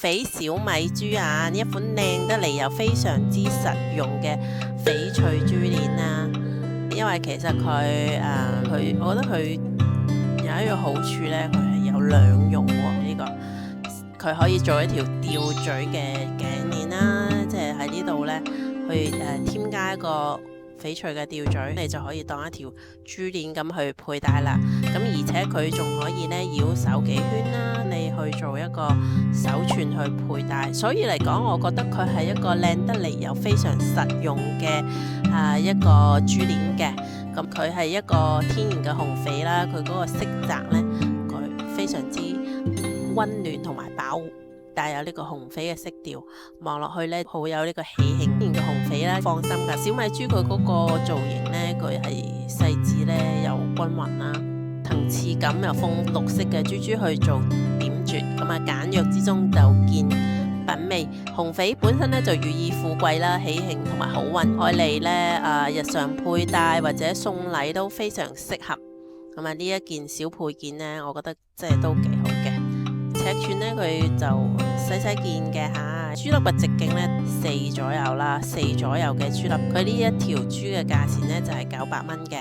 翡小米珠啊，一款靚得嚟又非常之實用嘅翡翠珠鏈啊。因為其實我覺得佢有一個好處呢，佢係有兩用喎。佢可以做一條吊墜嘅頸鏈啦，即係喺呢度呢，去添加一個翡翠嘅吊墜，你就可以當一條珠鏈咁去佩戴啦。咁而且佢仲可以呢繞手幾圈啦，你去做一個手串去佩戴。所以嚟講，我覺得佢係一個靚得嚟又非常實用嘅一個珠鏈嘅。咁佢係一個天然嘅紅翡啦，佢嗰個色澤呢，佢非常之溫暖同埋飽和，帶有呢個紅翡嘅色調，望落去呢，好有呢個喜慶。天然嘅紅翡啦，放心㗎。小米珠佢嗰個造型呢，佢係細緻呢又均勻啦，層次感又豐綠色嘅珠珠去做點綴，咁啊簡約之中就見品味。紅翡本身呢，就寓意富貴啦、喜慶同埋好運，愛嚟呢日常佩戴或者送禮都非常適合。咁啊呢一件小配件呢，我覺得即係都幾好嘅。尺寸呢，佢就細細件嘅嚇，珠粒嘅直徑呢4左右啦，4左右嘅珠粒。佢呢一條珠嘅價錢呢，就係900蚊嘅。